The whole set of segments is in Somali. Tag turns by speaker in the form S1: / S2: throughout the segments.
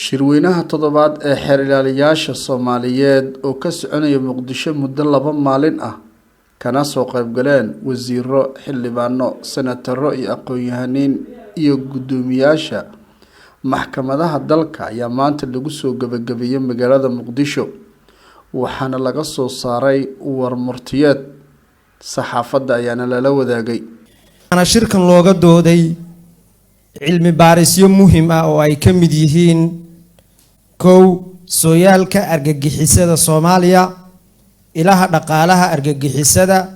S1: shirweynaha toddobaad ee xeer ilaaliyaasha Soomaaliyeed oo ka soconaya Muqdisho muddo 2 maalin ah kana soo qayb galeen wasiiro, xildhibaano, senataro iyo aqoon-yahaniin iyo gudoomiyaasha maxkamadaha dalka ayaa maanta lagu soo gabagabeeyay magaalada Muqdisho waxaana laga soo saaray warmurtiyeed saxaafadda ayaana lala wadaagay
S2: ana shirkan looga dooday cilmi baarisyo muhiim ah oo ay ka mid yihiin sooyaalka argagixisada Soomaaliya ilaha dhaqaalaha argagixisada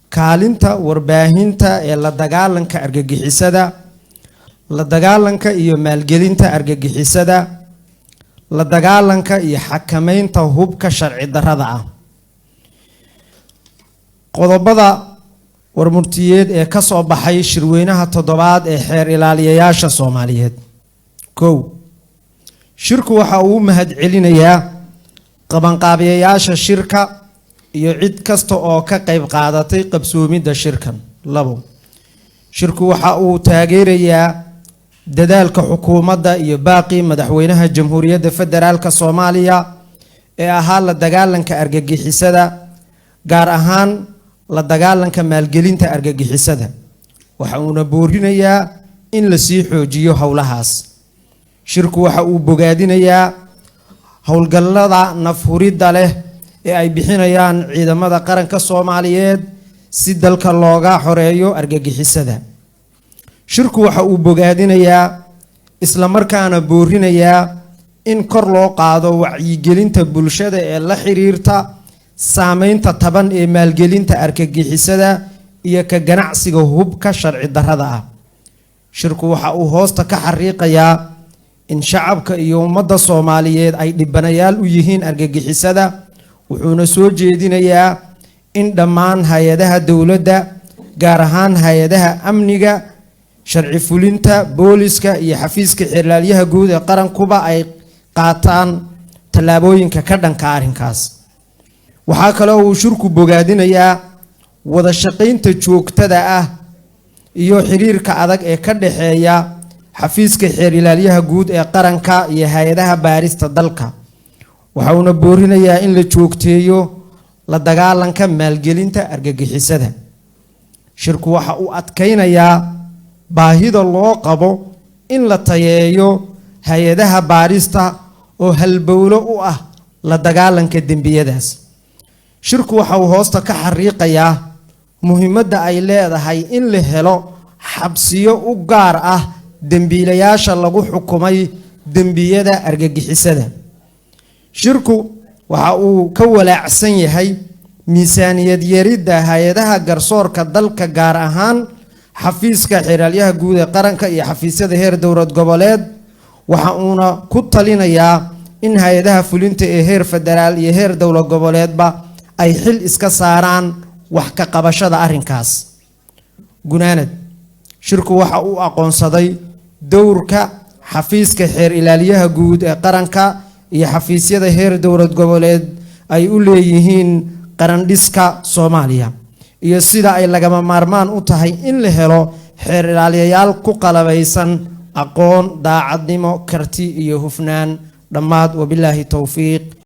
S2: kaalinta warbaahinta ee la dagaalanka argagixisada la dagaalanka iyo maalgelinta argagixisada la dagaalanka iyo xakameynta hubka sharci darrada ah qodobada warmurtiyeed ee ka soo baxay shirweynaha toddobaad ee xeer ilaaliyayaasha Soomaaliyeed shirku waxa uu mahadcelinayaa qabanqaabiyayaasha shirka iyo cid kasta oo ka qayb qaadatay qabsoomidda shirkan shirku waxa uu taageerayaa dadaalka xukuumadda iyo baaqi madaxweynaha Jamhuuriyadda Federaalka Soomaaliya ee ahaa la dagaalanka argagixisada gaar ahaan la dagaalanka maalgelinta argagixisada waxa uu boorinayaa in la sii xoojiyo howlahaas shirku waxa uu bogaadinayaa howlgallada nafhuridda leh ee ay bixinayaan ciidamada qaranka Soomaaliyeed si dalka looga xoreeyo argagixisada shirku waxa uu bogaadinayaa isla markaana boorinayaa in kor loo qaado wacyigelinta bulshada ee la xiriirta saameynta taban ee maalgelinta argagixisada iyo ka ganacsiga hubka sharci darrada ah shirku waxa uu hoosta ka xariiqayaa in shacabka iyo ummadda Soomaaliyeed ay dhibanayaal u yihiin argagixisada wuxuuna soo jeedinayaa in dhammaan hay'adaha dawladda gaar ahaan hay'adaha amniga sharci fulinta booliska iyo xafiiska xeerlaaliyaha guud ee qarankuba ay qaataan tallaabooyinka ka dhanka arrinkaas waxa kale oo uu shirku bogaadinayaa wada shaqaynta joogtada ah iyo xiriirka adag ee ka dhaxeeya xafiiska xeer ilaaliyaha guud ee qaranka iyo hay'adaha baarista dalka waxa uu boorinayaa in la joogteeyo la dagaalanka maalgelinta argagixisada shirku waxa uu adkeynayaa baahida loo qabo in la tayeeyo hay'adaha baarista oo halbowlo u ah la dagaalanka dembiyadaas shirku waxa uu hoosta ka xariiqayaa muhiimadda ay leedahay in la helo xabsiyo u gaar ah dembiilayaasha lagu xukumay dembiyada argagixisada shirku waxa uu ka walaacsan yahay miisaaniyad yaridda hay'adaha garsoorka dalka gaar ahaan xafiiska xeeralyaha guud ee qaranka iyo xafiisyada heer dowlad goboleed waxa uuna ku talinayaa in hay'adaha fulinta ee heer federaal iyo heer dowlad goboleedba ay xil iska saaraan wax ka qabashada arrinkaas gunaanad shirku waxa uu aqoonsaday dowrka xafiiska xeer ilaaliyaha guud ee qaranka iyo xafiisyada heer dowlad goboleed ay u leeyihiin qarandhiska Soomaaliya iyo sida ay lagama maarmaan u tahay in la helo xeer ilaaliyayaal ku qalabaysan aqoon daacadnimo karti iyo hufnaan dhammaad wabillahi tawfiiq